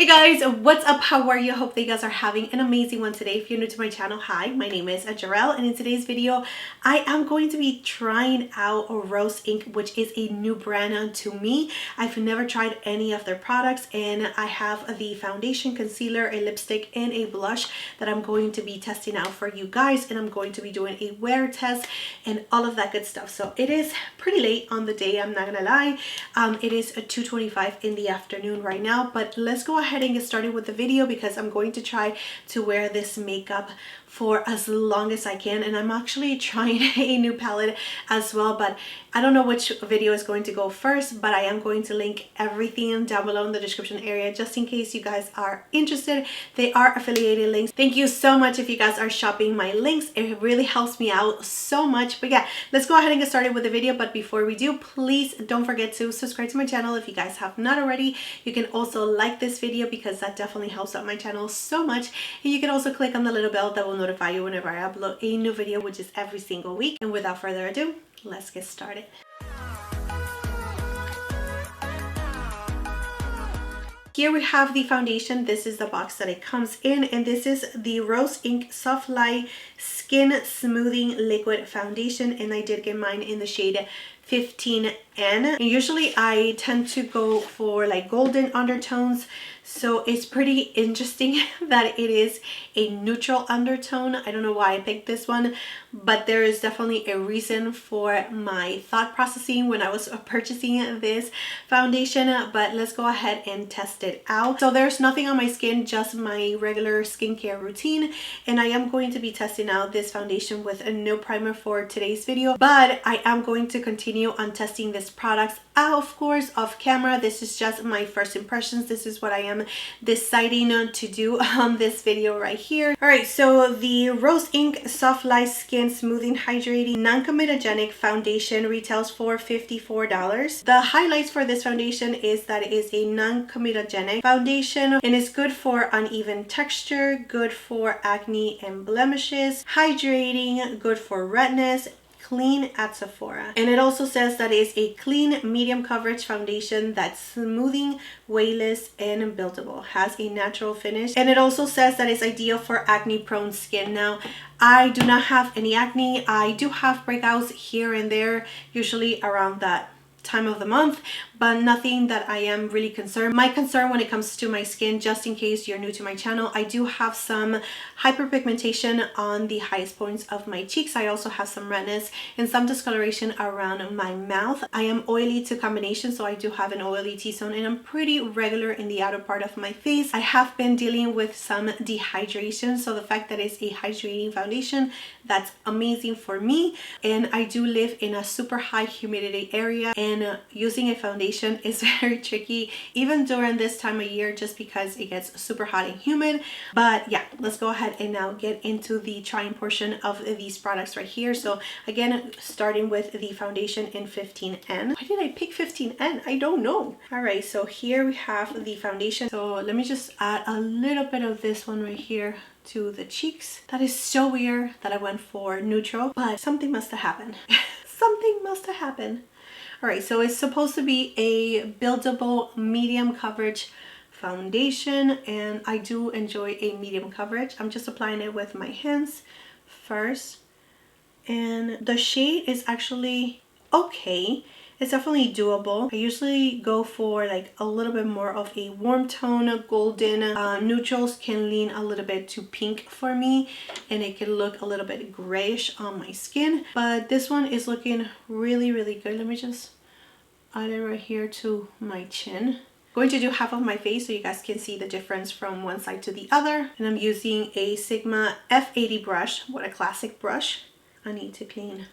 Hey guys, what's up? How are you? Hope that you guys are having an amazing one today. If you're new to my channel, hi, my name is Jarrell, and in today's video I am going to be trying out Rose Inc, which is a new brand to me. I've never tried any of their products, and I have the foundation, concealer, a lipstick, and a blush that I'm going to be testing out for you guys, and I'm going to be doing a wear test and all of that good stuff. So it is pretty late on the day, I'm not gonna lie. It is 2:25 in the afternoon right now, but let's go ahead and get started with the video because I'm going to try to wear this makeup for as long as I can, and I'm actually trying a new palette as well, but I don't know which video is going to go first, but I am going to link everything down below in the description area just in case you guys are interested. They are affiliated links. Thank you so much if you guys are shopping my links. It really helps me out so much. But yeah, let's go ahead and get started with the video. But before we do, please don't forget to subscribe to my channel if you guys have not already. You can also like this video because that definitely helps out my channel so much, and you can also click on the little bell that will notify you whenever I upload a new video, which is every single week. And without further ado, let's get started. Here we have the foundation. This is the box that it comes in, and this is the Rose Inc Softlight Skin Smoothing Liquid Foundation, and I did get mine in the shade 15N. And usually I tend to go for like golden undertones, so it's pretty interesting that it is a neutral undertone. I don't know why I picked this one, but there is definitely a reason for my thought processing when I was purchasing this foundation. But let's go ahead and test it out. So there's nothing on my skin, just my regular skincare routine, and I am going to be testing out this foundation with a no primer for today's video, but I am going to continue on testing this products out, of course, off camera. This is just my first impressions. This is what I am deciding to do on this video right here. All right, so the Rose Inc Softlight Skin Smoothing Hydrating Non-Comedogenic Foundation retails for $54. The highlights for this foundation is that it is a non-comedogenic foundation, and it's good for uneven texture, good for acne and blemishes, hydrating, good for redness, clean at Sephora. And it also says that it's a clean medium coverage foundation that's smoothing, weightless, and buildable, has a natural finish, and it also says that it's ideal for acne prone skin. Now, I do not have any acne. I do have breakouts here and there, usually around that time of the month, but nothing that I am really concerned. My concern when it comes to my skin, just in case you're new to my channel, I do have some hyperpigmentation on the highest points of my cheeks. I also have some redness and some discoloration around my mouth. I am oily to combination, so I do have an oily T-zone, and I'm pretty regular in the outer part of my face. I have been dealing with some dehydration, so the fact that it's a hydrating foundation, that's amazing for me. And I do live in a super high humidity area, and using a foundation is very tricky even during this time of year just because it gets super hot and humid. But yeah, let's go ahead and now get into the trying portion of these products right here. So again, starting with the foundation in 15N. Why did I pick 15N? I don't know. All right, so here we have the foundation. So let me just add a little bit of this one right here to the cheeks. That is so weird that I went for neutral, but something must have happened. Something must have happened. All right, so it's supposed to be a buildable medium coverage foundation, and I do enjoy a medium coverage. I'm just applying it with my hands first, and the shade is actually okay. It's definitely doable. I usually go for like a little bit more of a warm tone, golden. Neutrals can lean a little bit to pink for me, and it can look a little bit grayish on my skin. But this one is looking really, really good. Let me just add it right here to my chin. I'm going to do half of my face so you guys can see the difference from one side to the other. And I'm using a Sigma F80 brush. What a classic brush. I need to clean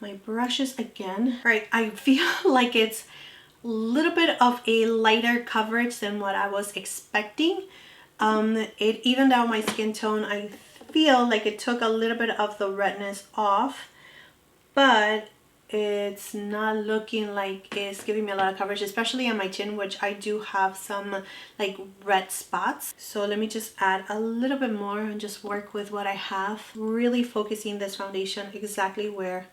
my brushes again. All right, I feel like it's a little bit of a lighter coverage than what I was expecting. It evened out my skin tone. I feel like it took a little bit of the redness off, but it's not looking like it's giving me a lot of coverage, especially on my chin, which I do have some like red spots. So let me just add a little bit more and just work with what I have, really focusing this foundation exactly where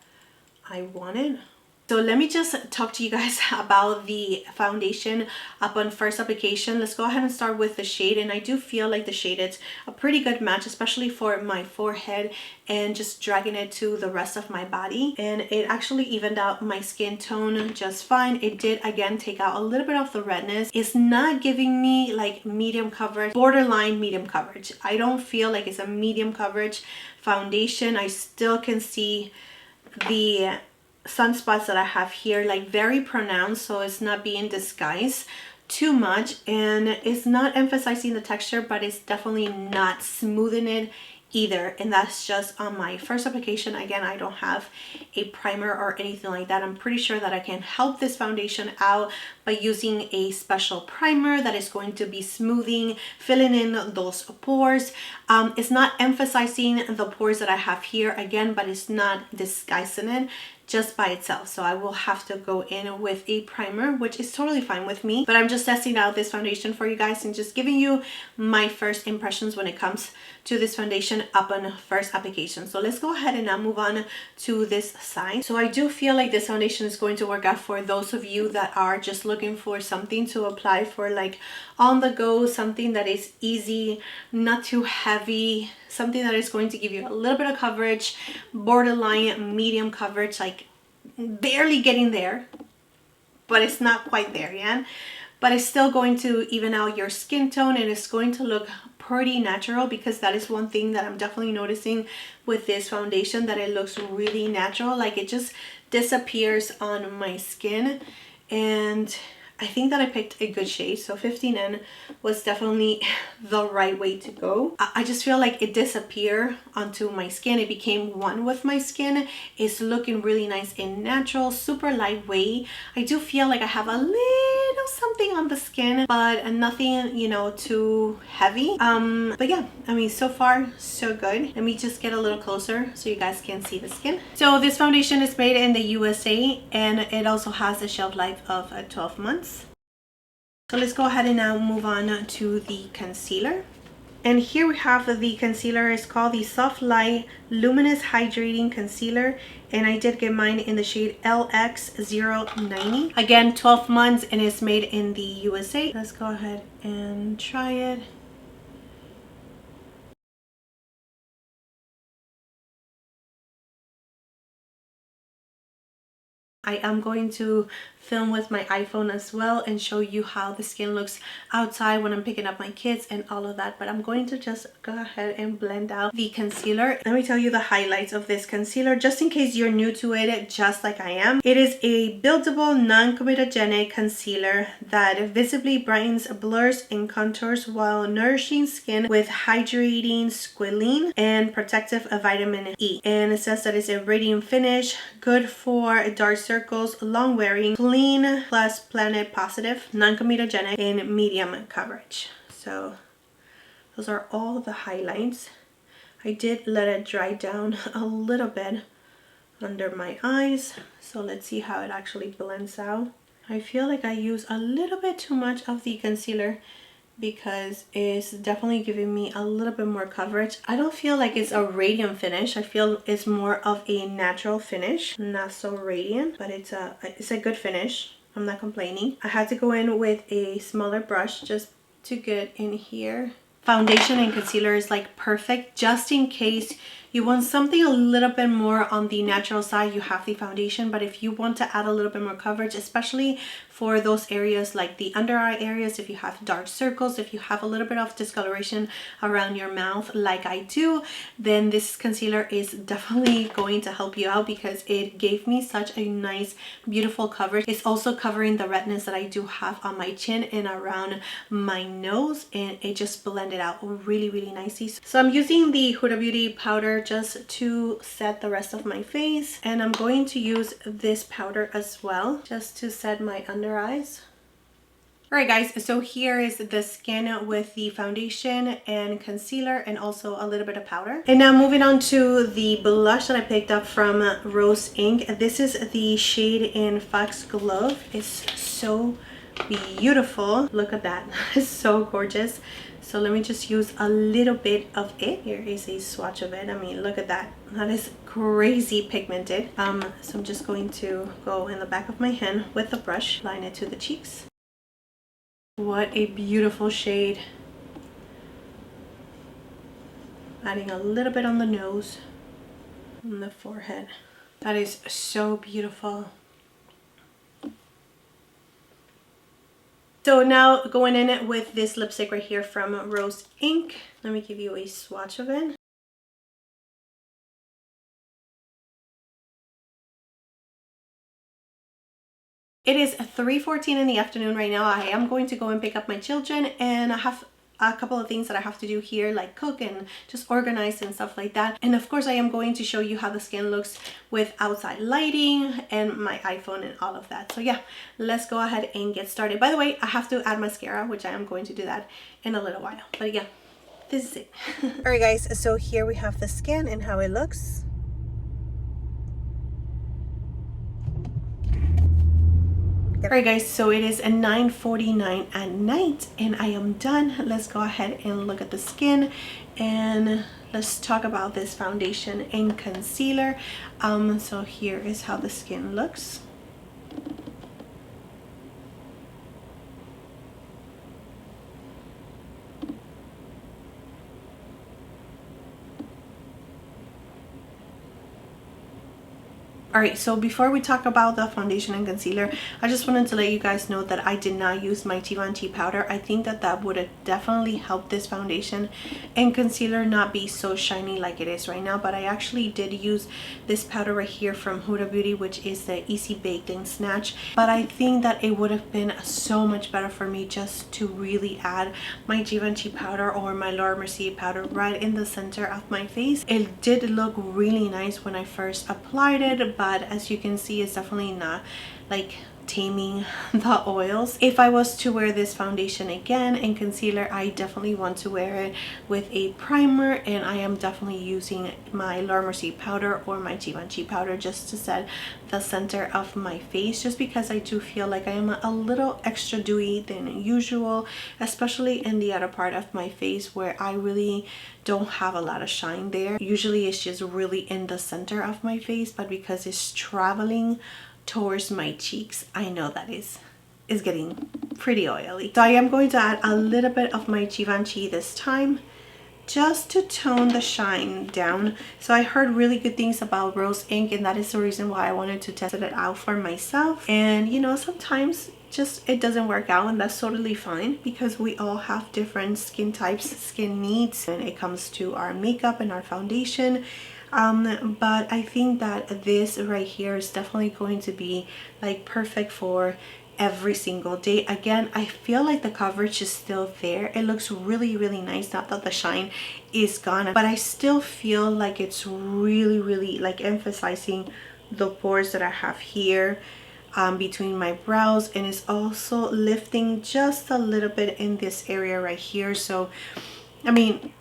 I want it. So let me just talk to you guys about the foundation upon first application. Let's go ahead and start with the shade, and I do feel like the shade is a pretty good match, especially for my forehead and just dragging it to the rest of my body, and it actually evened out my skin tone just fine. It did again take out a little bit of the redness. It's not giving me like medium coverage, borderline medium coverage. I don't feel like it's a medium coverage foundation. I still can see the sunspots that I have here like very pronounced, so it's not being disguised too much, and it's not emphasizing the texture, but it's definitely not smoothing it either. And that's just on my first application. Again, I don't have a primer or anything like that. I'm pretty sure that I can help this foundation out by using a special primer that is going to be smoothing, filling in those pores. It's not emphasizing the pores that I have here again, but it's not disguising it just by itself. So I will have to go in with a primer, which is totally fine with me, but I'm just testing out this foundation for you guys and just giving you my first impressions when it comes to this foundation upon first application. So let's go ahead and now move on to this side. So I do feel like this foundation is going to work out for those of you that are just looking for something to apply for like on the go, something that is easy, not too heavy, something that is going to give you a little bit of coverage, borderline medium coverage, like barely getting there, but it's not quite there yet. But it's still going to even out your skin tone, and it's going to look pretty natural, because that is one thing that I'm definitely noticing with this foundation, that it looks really natural, like it just disappears on my skin. And I think that I picked a good shade, so 15N was definitely the right way to go. I just feel like it disappeared onto my skin. It became one with my skin. It's looking really nice and natural, super lightweight. I do feel like I have a little something on the skin, but nothing, you know, too heavy. But yeah, I mean, so far so good. Let me just get a little closer so you guys can see the skin. So this foundation is made in the USA, and it also has a shelf life of 12 months. So let's go ahead and now move on to the concealer. And here we have the concealer. It's called the Softlight Luminous Hydrating Concealer, and I did get mine in the shade LX090. Again, 12 months, and it's made in the USA. Let's go ahead and try it. I am going to film with my iPhone as well and show you how the skin looks outside when I'm picking up my kids and all of that, but I'm going to just go ahead and blend out the concealer. Let me tell you the highlights of this concealer, just in case you're new to it, just like I am. It is a buildable, non-comedogenic concealer that visibly brightens, blurs, and contours while nourishing skin with hydrating squalene and protective vitamin E. And it says that it's a radiant finish, good for dark circles, long wearing, clean plus planet positive, non-comedogenic, and medium coverage. So those are all the highlights. I did let it dry down a little bit under my eyes, so let's see how it actually blends out. I feel like I use a little bit too much of the concealer because it's definitely giving me a little bit more coverage. I don't feel like it's a radiant finish. I feel it's more of a natural finish, not so radiant, but it's a good finish. I'm not complaining. I had to go in with a smaller brush just to get in here. Foundation and concealer is like perfect, just in case you want something a little bit more on the natural side. You have the foundation, but if you want to add a little bit more coverage, especially for those areas like the under eye areas, if you have dark circles, if you have a little bit of discoloration around your mouth like I do, then this concealer is definitely going to help you out, because it gave me such a nice, beautiful coverage. It's also covering the redness that I do have on my chin and around my nose, and it just blended out really, really nicely. So I'm using the Huda Beauty powder just to set the rest of my face, and I'm going to use this powder as well just to set my under eyes. Alright guys, so here is the skin with the foundation and concealer and also a little bit of powder. And now moving on to the blush that I picked up from Rose Inc. This is the shade in Foxglove. It's so beautiful. Look at that. It's so gorgeous. So let me just use a little bit of it. Here is a swatch of it. I mean, look at that. That is crazy pigmented. So I'm just going to go in the back of my hand with the brush, line it to the cheeks. What a beautiful shade. Adding a little bit on the nose, on the forehead. That is so beautiful. So now going in with this lipstick right here from Rose Inc. Let me give you a swatch of it. It is 3:14 in the afternoon right now. I am going to go and pick up my children, and I have a couple of things that I have to do here, like cook and just organize and stuff like that. And of course I am going to show you how the skin looks with outside lighting and my iPhone and all of that. So yeah, let's go ahead and get started. By the way, I have to add mascara, which I am going to do that in a little while. But yeah, this is it. All right guys, so here we have the skin and how it looks. Alright guys, so it is 9:49 at night and I am done. Let's go ahead and look at the skin and let's talk about this foundation and concealer. So here is how the skin looks. Alright, so before we talk about the foundation and concealer, I just wanted to let you guys know that I did not use my Givenchy powder. I think that that would have definitely helped this foundation and concealer not be so shiny like it is right now. But I actually did use this powder right here from Huda Beauty, which is the Easy Baked and Snatch. But I think that it would have been so much better for me just to really add my Givenchy powder or my Laura Mercier powder right in the center of my face. It did look really nice when I first applied it, but as you can see, it's definitely not like taming the oils. If I was to wear this foundation again and concealer, I definitely want to wear it with a primer, and I am definitely using my Laura Mercier powder or my Givenchy powder just to set the center of my face, just because I do feel like I am a little extra dewy than usual, especially in the other part of my face where I really don't have a lot of shine there. Usually it's just really in the center of my face, but because it's traveling towards my cheeks, I know that is getting pretty oily. So I am going to add a little bit of my Givenchy this time, just to tone the shine down. So I heard really good things about Rose Inc, and that is the reason why I wanted to test it out for myself. And you know, sometimes just it doesn't work out, and that's totally fine, because we all have different skin types, skin needs when it comes to our makeup and our foundation. But I think that this right here is definitely going to be like perfect for every single day. Again, I feel like the coverage is still there. It looks really, really nice. Not that the shine is gone, but I still feel like it's really, really like emphasizing the pores that I have here between my brows, and it's also lifting just a little bit in this area right here. So I mean,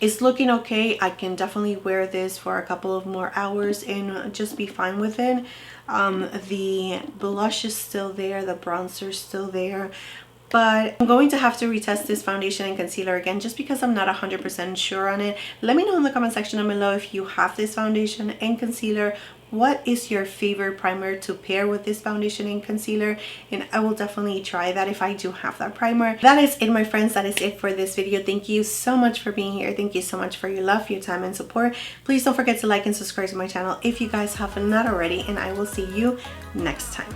it's looking okay. I can definitely wear this for a couple of more hours and just be fine with it. The blush is still there, the bronzer is still there, but I'm going to have to retest this foundation and concealer again just because I'm not 100% sure on it. Let me know in the comment section down below if you have this foundation and concealer. What is your favorite primer to pair with this foundation and concealer? And I will definitely try that if I do have that primer. That is it, my friends. That is it for this video. Thank you so much for being here. Thank you so much for your love, your time, and support. Please don't forget to like and subscribe to my channel if you guys have not already, and I will see you next time.